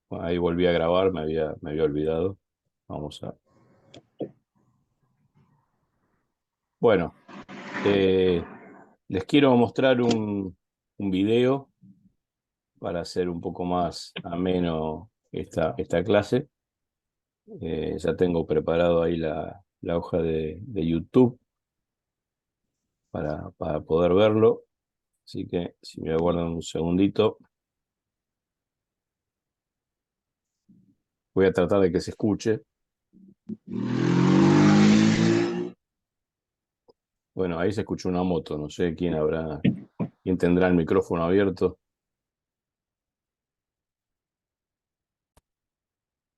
Bueno, ahí volví a grabar, me había olvidado. Vamos a. Bueno, eh, les quiero mostrar un video para hacer un poco más ameno esta clase. Ya tengo preparado ahí la hoja de YouTube para poder verlo. Así que si me aguardan un segundito, voy a tratar de que se escuche. Bueno, ahí se escuchó una moto, no sé quién tendrá el micrófono abierto.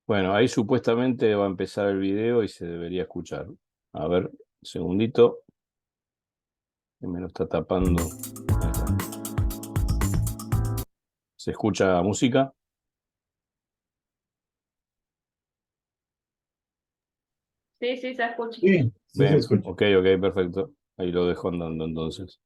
Bueno, ahí supuestamente va a empezar el video y se debería escuchar. A ver, un segundito, que me lo está tapando. Ahí está. ¿Se escucha música? Sí, sí, se escucha. Sí, sí se Bien, escucha. ok, perfecto. Ahí lo dejo andando entonces.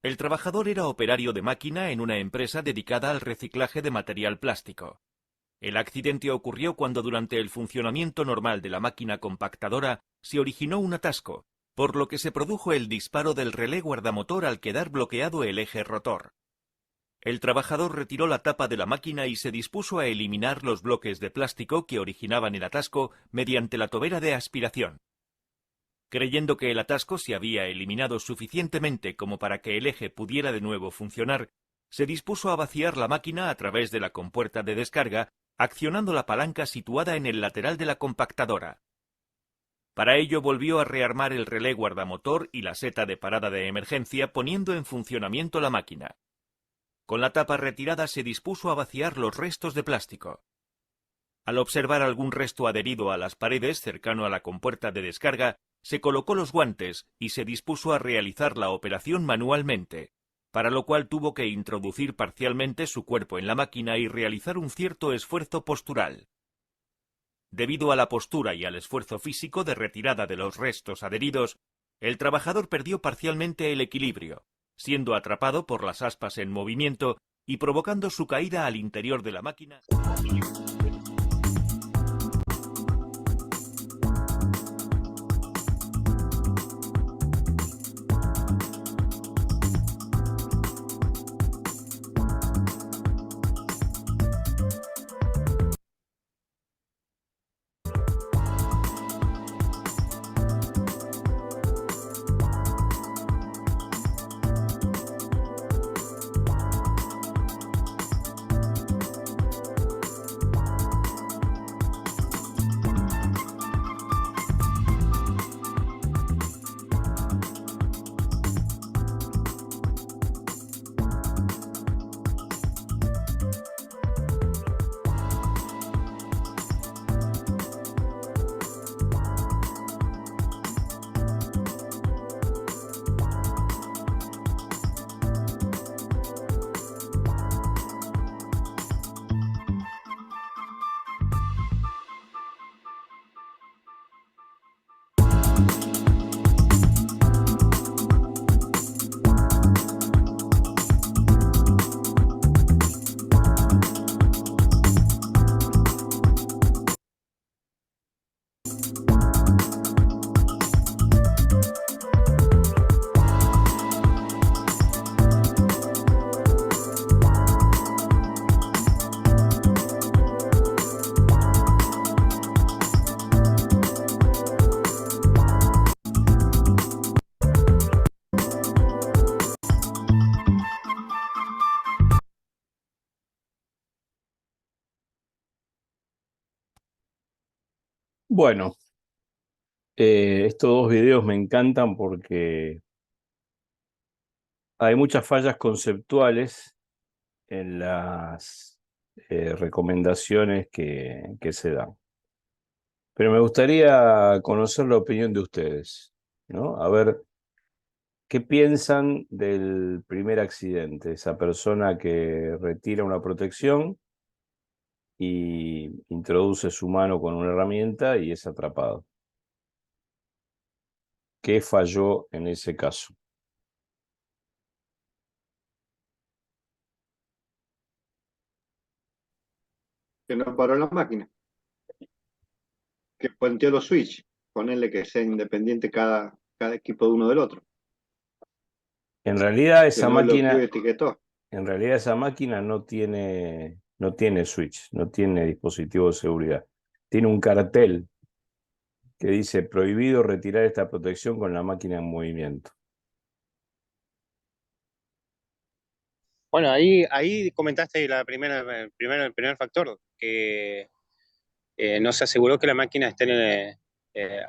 El trabajador era operario de máquina en una empresa dedicada al reciclaje de material plástico. El accidente ocurrió cuando durante el funcionamiento normal de la máquina compactadora se originó un atasco, por lo que se produjo el disparo del relé guardamotor al quedar bloqueado el eje rotor. El trabajador retiró la tapa de la máquina y se dispuso a eliminar los bloques de plástico que originaban el atasco mediante la tobera de aspiración. Creyendo que el atasco se había eliminado suficientemente como para que el eje pudiera de nuevo funcionar, se dispuso a vaciar la máquina a través de la compuerta de descarga, accionando la palanca situada en el lateral de la compactadora. Para ello volvió a rearmar el relé guardamotor y la seta de parada de emergencia, poniendo en funcionamiento la máquina. Con la tapa retirada se dispuso a vaciar los restos de plástico. Al observar algún resto adherido a las paredes cercano a la compuerta de descarga, se colocó los guantes y se dispuso a realizar la operación manualmente, para lo cual tuvo que introducir parcialmente su cuerpo en la máquina y realizar un cierto esfuerzo postural. Debido a la postura y al esfuerzo físico de retirada de los restos adheridos, el trabajador perdió parcialmente el equilibrio, siendo atrapado por las aspas en movimiento y provocando su caída al interior de la máquina. Bueno, estos dos videos me encantan porque hay muchas fallas conceptuales en las recomendaciones que se dan. Pero me gustaría conocer la opinión de ustedes, ¿no? A ver, ¿qué piensan del primer accidente? Esa persona que retira una protección y introduce su mano con una herramienta y es atrapado. ¿Qué falló en ese caso? Que no paró la máquina, que puenteó los switch, ponerle que sea independiente cada equipo de uno del otro, En realidad que esa no lo que máquina, etiquetó. en realidad esa máquina no tiene switch, no tiene dispositivo de seguridad. Tiene un cartel que dice prohibido retirar esta protección con la máquina en movimiento. Bueno, ahí comentaste el primer factor, que no se aseguró que la máquina esté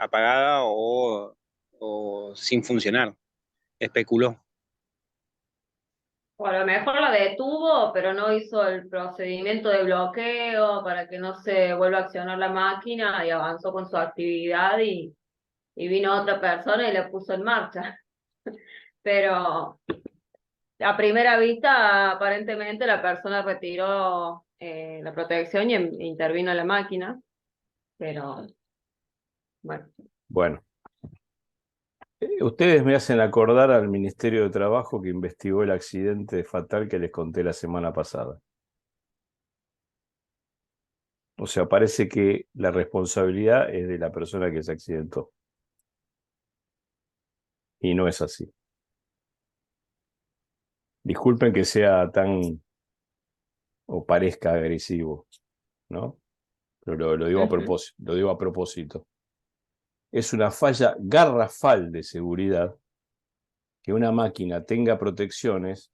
apagada o sin funcionar. Especuló. O a lo mejor la detuvo, pero no hizo el procedimiento de bloqueo para que no se vuelva a accionar la máquina y avanzó con su actividad y vino otra persona y la puso en marcha. Pero a primera vista, aparentemente la persona retiró la protección y intervino en la máquina, pero bueno. Bueno, ustedes me hacen acordar al Ministerio de Trabajo que investigó el accidente fatal que les conté la semana pasada. O sea, parece que la responsabilidad es de la persona que se accidentó. Y no es así. Disculpen que sea tan o parezca agresivo, ¿no? Pero lo digo a Ujú. propósito, lo digo a propósito. Es una falla garrafal de seguridad que una máquina tenga protecciones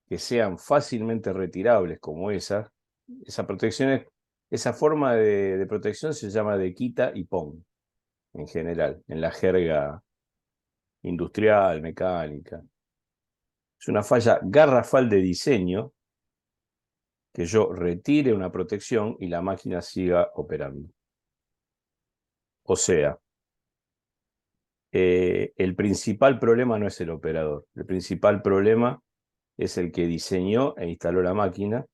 que sean fácilmente retirables como esa. Esa protección esa forma de protección se llama de quita y pon, en general, en la jerga industrial, mecánica. Es una falla garrafal de diseño que yo retire una protección y la máquina siga operando. O sea, el principal problema no es el operador, el principal problema es el que diseñó e instaló la máquina,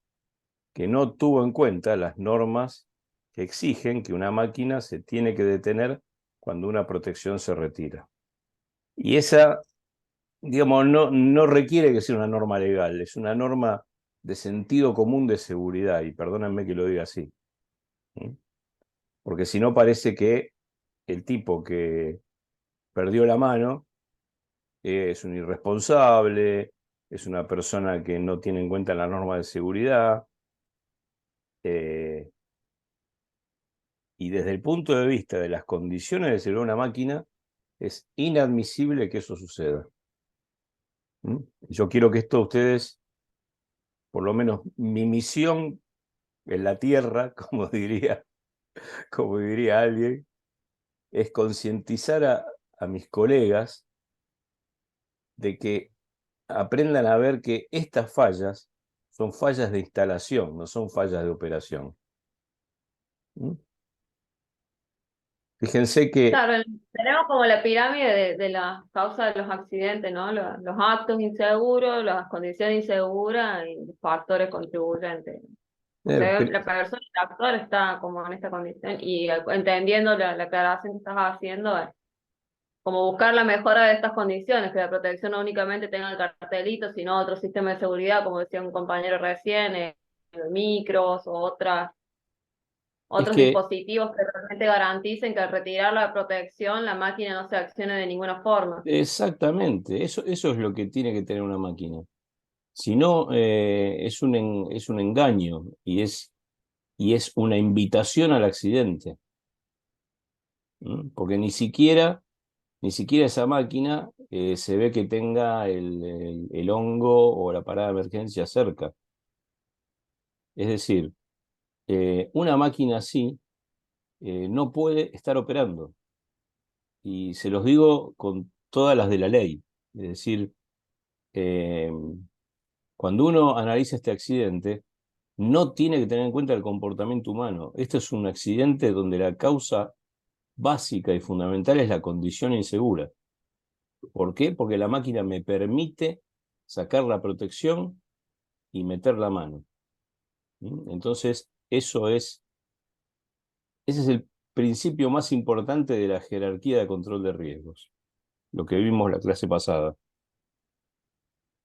que no tuvo en cuenta las normas que exigen que una máquina se tiene que detener cuando una protección se retira. Y esa, digamos, no requiere que sea una norma legal, es una norma de sentido común de seguridad, y perdónenme que lo diga así. ¿Sí? Porque si no parece que el tipo que perdió la mano es un irresponsable, es una persona que no tiene en cuenta la norma de seguridad, eh, y desde el punto de vista de las condiciones de seguridad de una máquina, es inadmisible que eso suceda. ¿Mm? Yo quiero que esto ustedes, por lo menos mi misión en la Tierra, como diría alguien, es concientizar a mis colegas de que aprendan a ver que estas fallas son fallas de instalación, no son fallas de operación. ¿Mm? Fíjense que Claro, tenemos como la pirámide de las causas de los accidentes, ¿no? Los actos inseguros, las condiciones inseguras y los factores contribuyentes. O sea, la persona, el actor está como en esta condición y entendiendo la aclaración que estás haciendo, es como buscar la mejora de estas condiciones, que la protección no únicamente tenga el cartelito, sino otro sistema de seguridad, como decía un compañero recién, micros o es otros que dispositivos que realmente garanticen que al retirar la protección la máquina no se accione de ninguna forma. exactamente, eso es lo que tiene que tener una máquina. Si no, es un engaño y es una invitación al accidente. ¿Mm? Porque ni siquiera esa máquina se ve que tenga el hongo o la parada de emergencia cerca. Es decir, una máquina así no puede estar operando. Y se los digo con todas las de la ley. Es decir, cuando uno analiza este accidente, no tiene que tener en cuenta el comportamiento humano. Esto es un accidente donde la causa básica y fundamental es la condición insegura. ¿Por qué? Porque la máquina me permite sacar la protección y meter la mano. Entonces, ese es el principio más importante de la jerarquía de control de riesgos, lo que vimos la clase pasada.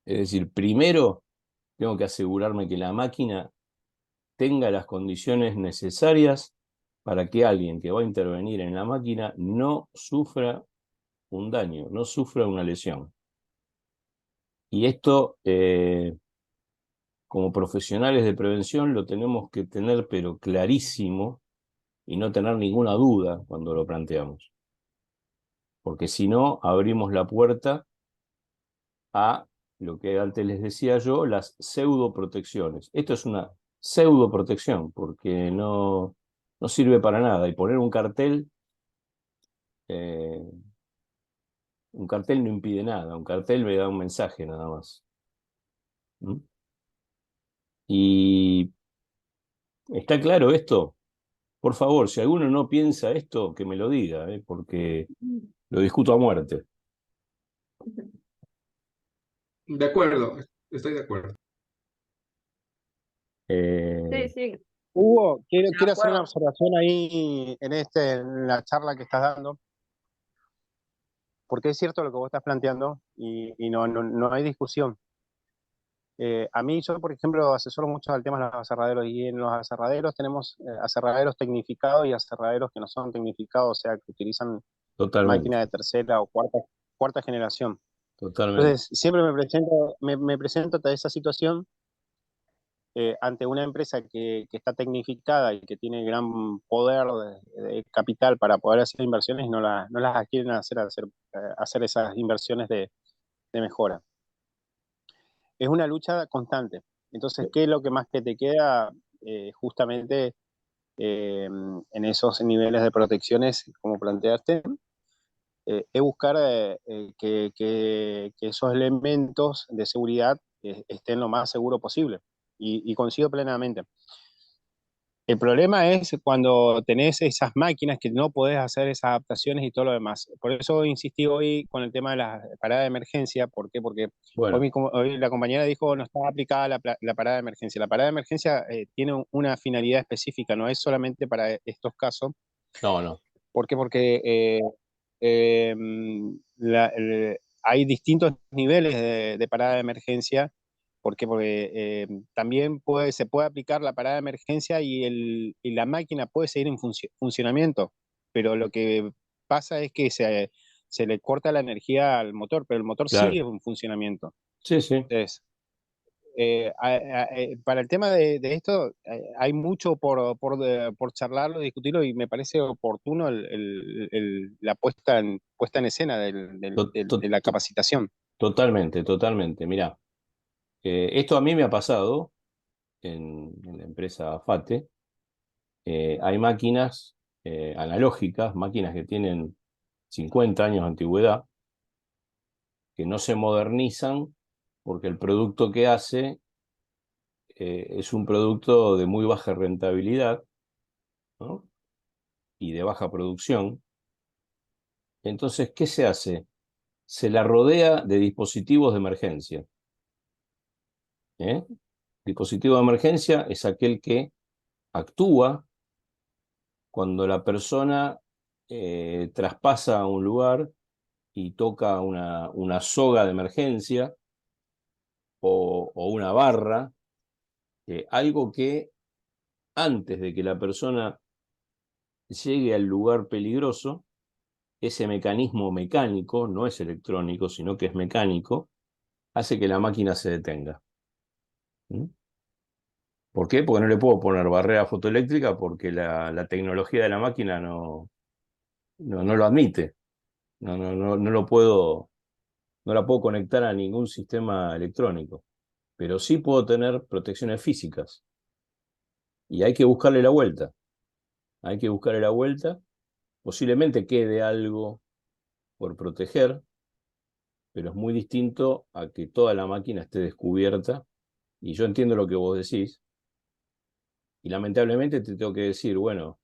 Es decir, primero tengo que asegurarme que la máquina tenga las condiciones necesarias para que alguien que va a intervenir en la máquina no sufra un daño, no sufra una lesión. Y esto, como profesionales de prevención, lo tenemos que tener pero clarísimo y no tener ninguna duda cuando lo planteamos. Porque si no, abrimos la puerta a lo que antes les decía yo, las pseudoprotecciones. Esto es una pseudoprotección porque no sirve para nada. Y poner eh, un cartel no impide nada, un cartel me da un mensaje nada más. ¿Mm? Y está claro esto. Por favor, si alguno no piensa esto, que me lo diga, porque lo discuto a muerte. De acuerdo, estoy de acuerdo. Sí, sí, Hugo, de quiero hacer una acuerdo. observación ahí en la charla que estás dando, porque es cierto lo que vos estás planteando y no hay discusión. A mí, yo, por ejemplo, asesoro mucho al tema de los aserraderos y en los aserraderos tenemos aserraderos tecnificados y aserraderos que no son tecnificados, o sea, que utilizan Totalmente, máquinas de tercera o cuarta generación. totalmente. Entonces, siempre me presento ante esa situación ante una empresa que está tecnificada y que tiene gran poder de capital para poder hacer inversiones y no las quieren hacer esas inversiones de mejora. Es una lucha constante. Entonces, ¿qué es lo que más que te queda justamente en esos niveles de protecciones, como planteaste? Es buscar que esos elementos de seguridad estén lo más seguro posible. Y coincido plenamente. El problema es cuando tenés esas máquinas que no podés hacer esas adaptaciones y todo lo demás. Por eso insistí hoy con el tema de la parada de emergencia. ¿Por qué? Porque Bueno, hoy la compañera dijo no está aplicada la parada de emergencia. La parada de emergencia tiene una finalidad específica, no es solamente para estos casos. no. ¿Por qué? Porque eh, hay distintos niveles de parada de emergencia. ¿Por qué? Porque también se puede aplicar la parada de emergencia y la máquina puede seguir en funcionamiento, pero lo que pasa es que se le corta la energía al motor, pero el motor sigue Claro. en funcionamiento. Sí, sí. Entonces, para el tema de esto, hay mucho por charlarlo, discutirlo, y me parece oportuno la puesta en escena To- to- de la to- capacitación. Totalmente, totalmente. Mirá, esto a mí me ha pasado en la empresa FATE. Hay máquinas analógicas, máquinas que tienen 50 años de antigüedad, que no se modernizan porque el producto que hace es un producto de muy baja rentabilidad, ¿no? Y de baja producción. Entonces, ¿qué se hace? Se la rodea de dispositivos de emergencia. ¿Eh? Dispositivo de emergencia es aquel que actúa cuando la persona traspasa un lugar y toca una soga de emergencia o una barra, algo que antes de que la persona llegue al lugar peligroso, ese mecanismo mecánico, no es electrónico, sino que es mecánico, hace que la máquina se detenga. ¿Mm? ¿Por qué? Porque no le puedo poner barrera fotoeléctrica porque la tecnología de la máquina no lo admite. No lo puedo, no la puedo conectar a ningún sistema electrónico. Pero sí puedo tener protecciones físicas. Y hay que buscarle la vuelta. Hay que buscarle la vuelta. Posiblemente quede algo por proteger, pero es muy distinto a que toda la máquina esté descubierta. Y yo entiendo lo que vos decís. Y lamentablemente te tengo que decir, bueno,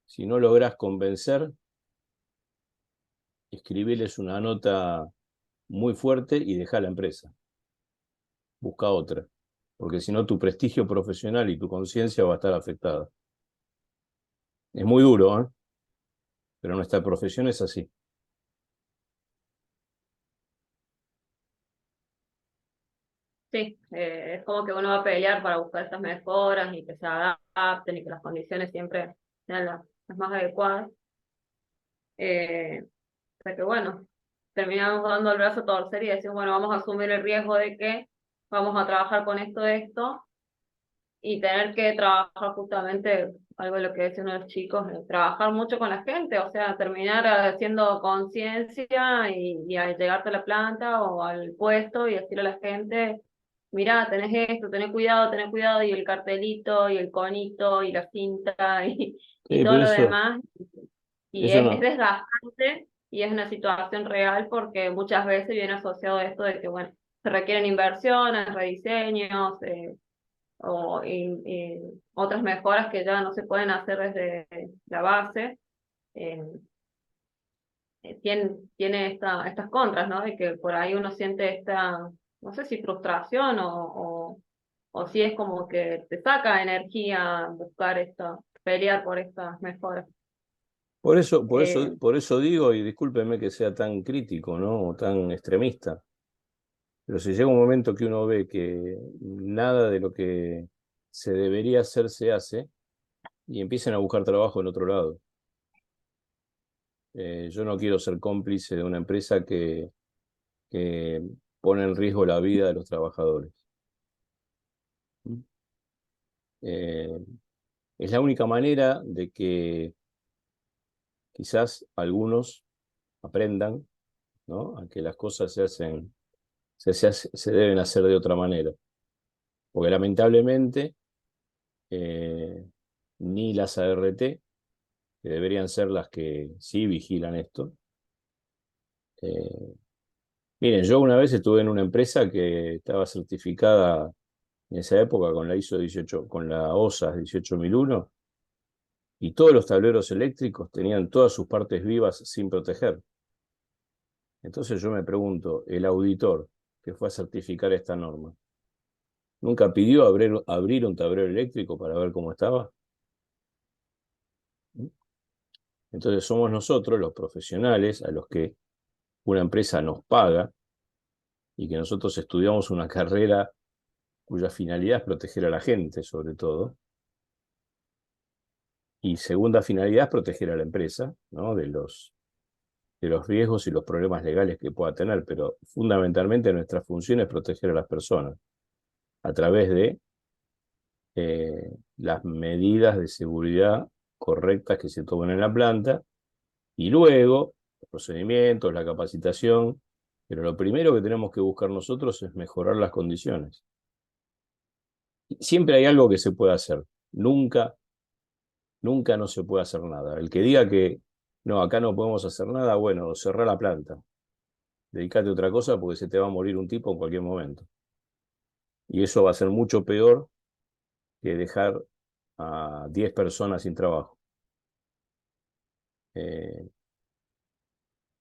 si no lográs convencer, escribirles una nota muy fuerte y dejá la empresa. Busca otra. Porque si no, tu prestigio profesional y tu conciencia va a estar afectada. Es muy duro, ¿eh? Pero nuestra profesión es así. Sí, es como que uno va a pelear para buscar estas mejoras y que se adapten y que las condiciones siempre sean las más adecuadas. O sea que bueno, terminamos dando el brazo a torcer y decimos, bueno, vamos a asumir el riesgo de que vamos a trabajar con esto, y tener que trabajar justamente, algo de lo que decía uno de los chicos, trabajar mucho con la gente, o sea, terminar haciendo conciencia y al llegarte a la planta o al puesto y decirle a la gente, mirá, tenés esto, tenés cuidado, y el cartelito, y el conito, y la cinta, y todo Pero lo demás, y eso es no. desgastante, y es una situación real porque muchas veces viene asociado esto de que, bueno, se requieren inversiones, rediseños, y otras mejoras que ya no se pueden hacer desde la base. eh, tiene estas contras, ¿no? De que por ahí uno siente esta, no sé si frustración o si es como que te saca energía buscar esto, pelear por estas mejoras. Eh, Por eso digo, y discúlpeme que sea tan crítico, ¿no? O tan extremista, pero si llega un momento que uno ve que nada de lo que se debería hacer se hace, y empiezan a buscar trabajo en otro lado. Yo no quiero ser cómplice de una empresa que pone en riesgo la vida de los trabajadores. Eh, es la única manera de que quizás algunos aprendan, ¿no? A que las cosas se deben hacer de otra manera. Porque lamentablemente ni las ART, que deberían ser las que sí vigilan esto. Miren, yo una vez estuve en una empresa que estaba certificada en esa época con la ISO 18, con la OSA 18001, y todos los tableros eléctricos tenían todas sus partes vivas sin proteger. Entonces yo me pregunto, el auditor que fue a certificar esta norma, ¿nunca pidió abrir un tablero eléctrico para ver cómo estaba? Entonces somos nosotros, los profesionales, a los que una empresa nos paga y que nosotros estudiamos una carrera cuya finalidad es proteger a la gente, sobre todo. Y segunda finalidad es proteger a la empresa, ¿no? De los riesgos y los problemas legales que pueda tener, pero fundamentalmente nuestra función es proteger a las personas a través de las medidas de seguridad correctas que se toman en la planta y luego los procedimientos, la capacitación, pero lo primero que tenemos que buscar nosotros es mejorar las condiciones. Siempre hay algo que se puede hacer, nunca no se puede hacer nada. El que diga que no, acá no podemos hacer nada, bueno, cerrá la planta, dedícate a otra cosa porque se te va a morir un tipo en cualquier momento. Y eso va a ser mucho peor que dejar a 10 personas sin trabajo. Es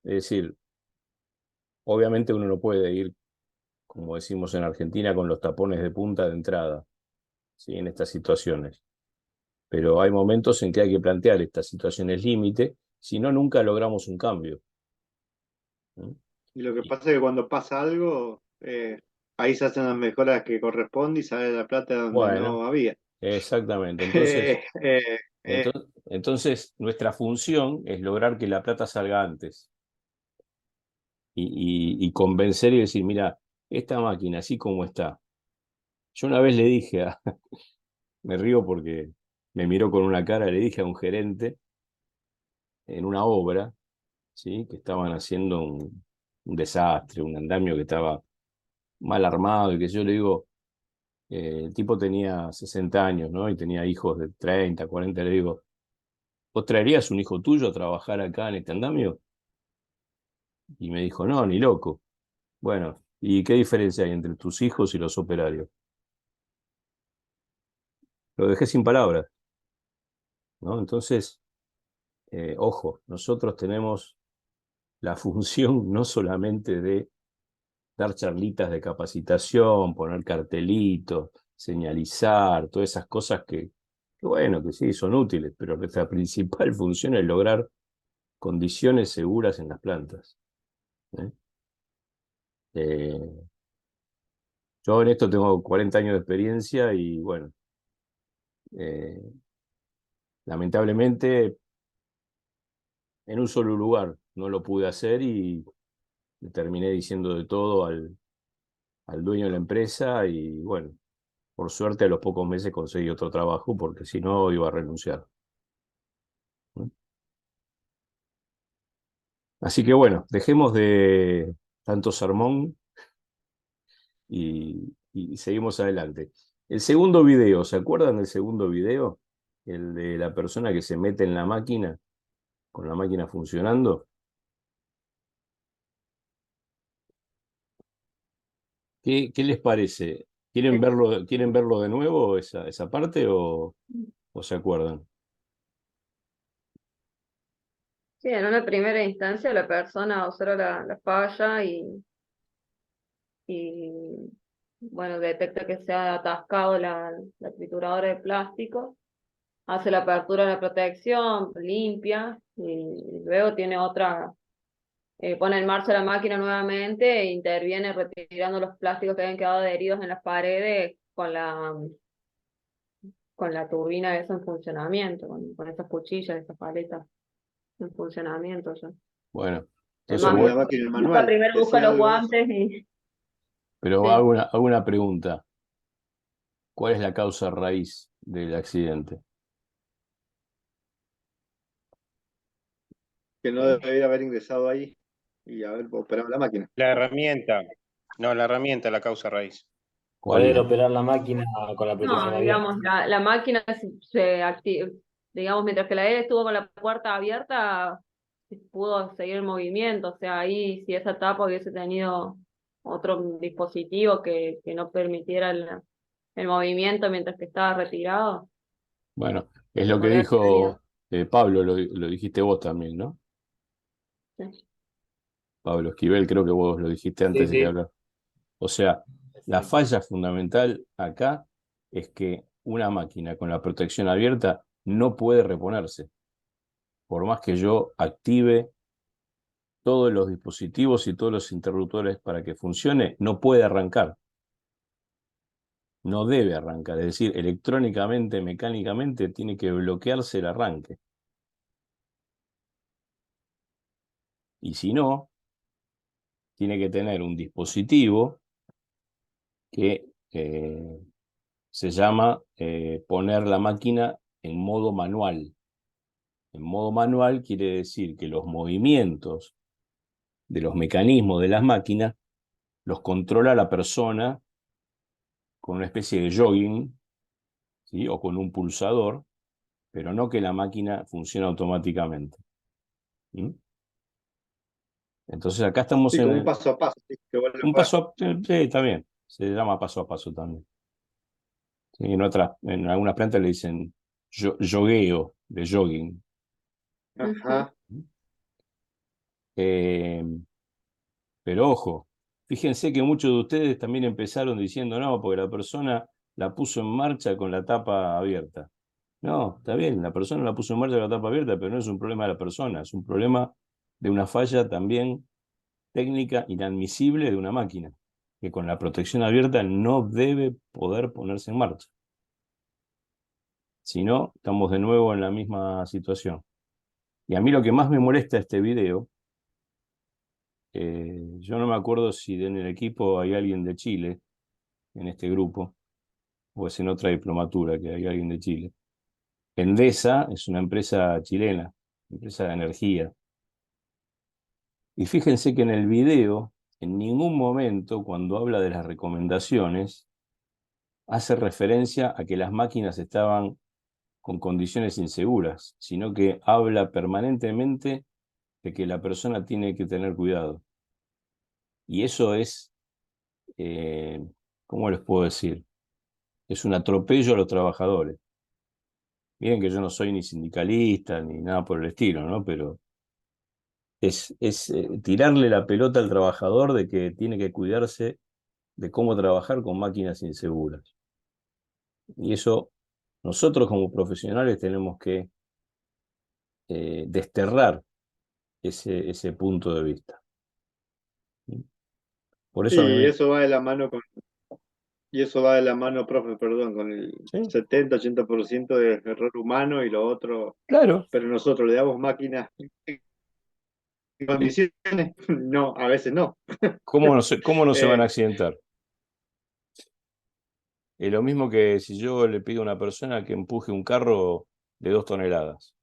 decir, obviamente uno no puede ir, como decimos en Argentina, con los tapones de punta de entrada, ¿sí? En estas situaciones. Pero hay momentos en que hay que plantear estas situaciones límite, si no, nunca logramos un cambio. Y lo que pasa es que cuando pasa algo, ahí se hacen las mejoras que corresponde y sale la plata donde Bueno, no había. exactamente. Eh, Entonces, nuestra función es lograr que la plata salga antes y convencer y decir, mira, esta máquina, así como está. Yo una vez le dije, me río porque me miró con una cara, le dije a un gerente en una obra, ¿sí? Que estaban haciendo un desastre, un andamio que estaba mal armado y que yo le digo, el tipo tenía 60 años, ¿no? Y tenía hijos de 30, 40, le digo, ¿vos traerías un hijo tuyo a trabajar acá en este andamio? Y me dijo, no, ni loco. Bueno, ¿y qué diferencia hay entre tus hijos y los operarios? Lo dejé sin palabras, ¿no? Entonces, ojo, nosotros tenemos la función no solamente de dar charlitas de capacitación, poner cartelitos, señalizar, todas esas cosas que bueno, que sí, son útiles, pero nuestra principal función es lograr condiciones seguras en las plantas. ¿Eh? Eh, yo en esto tengo 40 años de experiencia y bueno, eh, lamentablemente en un solo lugar no lo pude hacer y le terminé diciendo de todo al dueño de la empresa y bueno, por suerte a los pocos meses conseguí otro trabajo porque si no iba a renunciar. ¿No? Así que bueno, dejemos de tanto sermón y seguimos adelante. El segundo video, ¿se acuerdan del segundo video? El de la persona que se mete en la máquina, con la máquina funcionando. ¿Qué les parece? Quieren verlo de nuevo esa parte o se acuerdan? Sí, en una primera instancia la persona observa la falla y bueno, detecta que se ha atascado la trituradora de plástico, hace la apertura de la protección, limpia y luego tiene pone en marcha la máquina nuevamente e interviene retirando los plásticos que habían quedado adheridos en las paredes con la turbina esa en funcionamiento, con esas cuchillas, esas paletas en funcionamiento ya. Bueno, entonces, Además, La máquina busca, manual, primero busca decía los algo de eso. guantes y pero sí. hago una pregunta. ¿Cuál es la causa raíz del accidente? Que no debería haber ingresado ahí y haber operado la máquina. La herramienta, no, la herramienta, la causa raíz. ¿Cuál Poder es? operar la máquina con la protección No, abierta. digamos, la máquina se activa, digamos, mientras que la él estuvo con la puerta abierta, pudo seguir el movimiento, o sea, ahí si esa tapa hubiese tenido otro dispositivo que no permitiera el movimiento mientras que estaba retirado, Bueno, es se lo que podría haber seguido. dijo Pablo, lo dijiste vos también, ¿no? Sí. Pablo Esquivel, creo que vos lo dijiste Sí, antes de que sí. hablar. O sea, la Exacto. falla fundamental acá es que una máquina con la protección abierta no puede reponerse. Por más que yo active todos los dispositivos y todos los interruptores para que funcione, no puede arrancar. No debe arrancar. Es decir, electrónicamente, mecánicamente, tiene que bloquearse el arranque. Y si no, tiene que tener un dispositivo que se llama poner la máquina en modo manual. En modo manual quiere decir que los movimientos de los mecanismos de las máquinas los controla la persona con una especie de jogging, ¿sí? O con un pulsador, pero no que la máquina funcione automáticamente. ¿Mm? Entonces acá estamos Sí, en como un paso a paso, sí, que vos le un puedas. paso, sí, también, se llama paso a paso también. Sí, en algunas plantas le dicen yogueo, de jogging. Ujú. Ajá. Eh, pero ojo, fíjense que muchos de ustedes también empezaron diciendo no, porque la persona la puso en marcha con la tapa abierta. No, está bien, la persona la puso en marcha con la tapa abierta, pero no es un problema de la persona, es un problema de una falla también técnica inadmisible de una máquina, que con la protección abierta no debe poder ponerse en marcha. Si no, estamos de nuevo en la misma situación. Y a mí lo que más me molesta de este video, yo no me acuerdo si en el equipo hay alguien de Chile, en este grupo, o es en otra diplomatura que hay alguien de Chile. Endesa es una empresa chilena, empresa de energía. Y fíjense que en el video, en ningún momento, cuando habla de las recomendaciones, hace referencia a que las máquinas estaban con condiciones inseguras, sino que habla permanentemente de que la persona tiene que tener cuidado. Y eso es, ¿cómo les puedo decir? Es un atropello a los trabajadores. Miren que yo no soy ni sindicalista ni nada por el estilo, ¿no? Pero es tirarle la pelota al trabajador de que tiene que cuidarse de cómo trabajar con máquinas inseguras. Y eso nosotros como profesionales tenemos que desterrar ese punto de vista. Por eso a mí Y eso va de la mano y eso va de la mano, profe, perdón, con el sí, 70-80% de error humano y lo otro, claro, pero nosotros le damos máquinas en condiciones, no, a veces no. ¿cómo no se van a Eh, accidentar? Es lo mismo que si yo le pido a una persona que empuje un carro de 2 toneladas.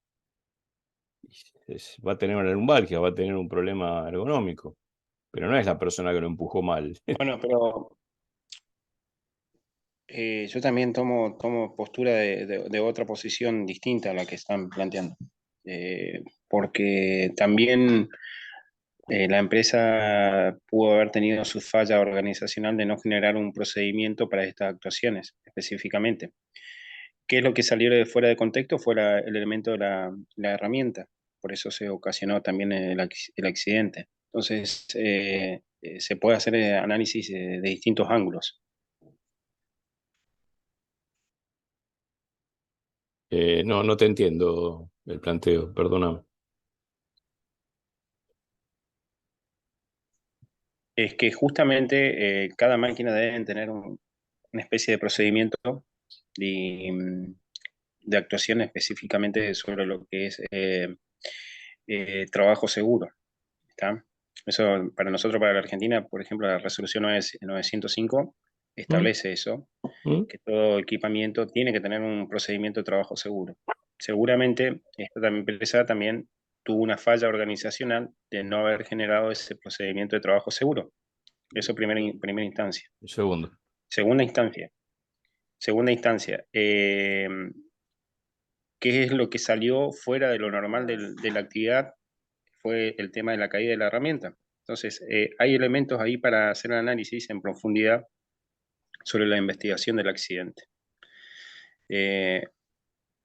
Va a tener una lumbalgia, va a tener un problema ergonómico, pero no es la persona que lo empujó mal. Bueno, pero yo también tomo postura de otra posición distinta a la que están planteando. Porque también la empresa pudo haber tenido su falla organizacional de no generar un procedimiento para estas actuaciones específicamente. ¿Qué es lo que salió de fuera de contexto? Fue el elemento de la herramienta. Por eso se ocasionó también el accidente. Entonces, se puede hacer análisis de distintos ángulos. No te entiendo el planteo, perdóname. Es que justamente cada máquina debe tener una especie de procedimiento de, de actuación específicamente sobre lo que es trabajo seguro. ¿Está? Eso para nosotros, para la Argentina, por ejemplo, la resolución 905 ¿Mm? establece eso, ¿Mm? que todo equipamiento tiene que tener un procedimiento de trabajo seguro. Seguramente esta empresa también tuvo una falla organizacional de no haber generado ese procedimiento de trabajo seguro. Eso primera instancia. Un segundo. Segunda instancia. Segunda instancia. ¿Qué es lo que salió fuera de lo normal de la actividad? Fue el tema de la caída de la herramienta. Entonces, hay elementos ahí para hacer el análisis en profundidad sobre la investigación del accidente. Eh,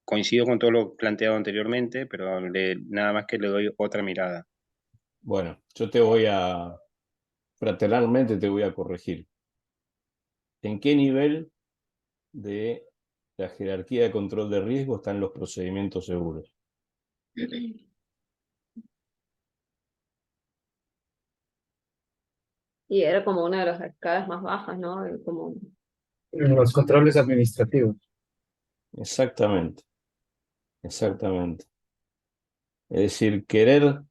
Coincido con todo lo planteado anteriormente, pero nada más que le doy otra mirada. Bueno, fraternalmente te voy a corregir. ¿En qué nivel de la jerarquía de control de riesgo están los procedimientos seguros? Y era como una de las escalas más bajas, ¿no? Como, Los controles administrativos. Exactamente, exactamente. Es decir, querer,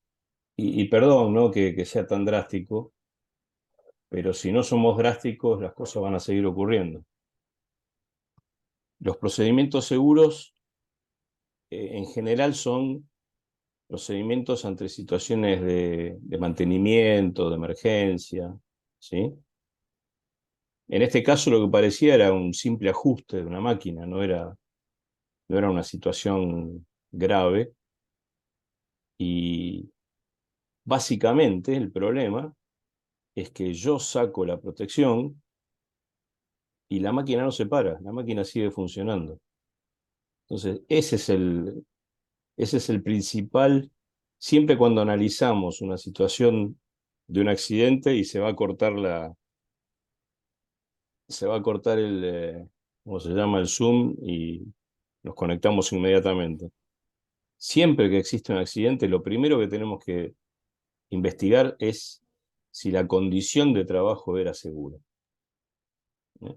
y perdón, ¿no? que sea tan drástico, pero si no somos drásticos, las cosas van a seguir ocurriendo. Los procedimientos seguros, en general, son procedimientos ante situaciones de mantenimiento, de emergencia, ¿sí? En este caso lo que parecía era un simple ajuste de una máquina, no era una situación grave, y básicamente el problema es que yo saco la protección y la máquina no se para, la máquina sigue funcionando. Entonces, ese es el principal, siempre cuando analizamos una situación de un accidente y se va a cortar ¿cómo se llama? El Zoom y nos conectamos inmediatamente. Siempre que existe un accidente, lo primero que tenemos que investigar es si la condición de trabajo era segura. ¿Eh?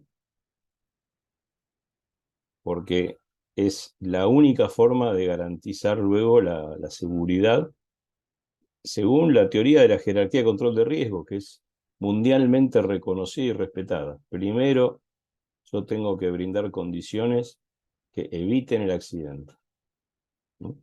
Porque es la única forma de garantizar luego la seguridad, según la teoría de la jerarquía de control de riesgo, que es mundialmente reconocida y respetada. Primero, yo tengo que brindar condiciones que eviten el accidente, ¿no?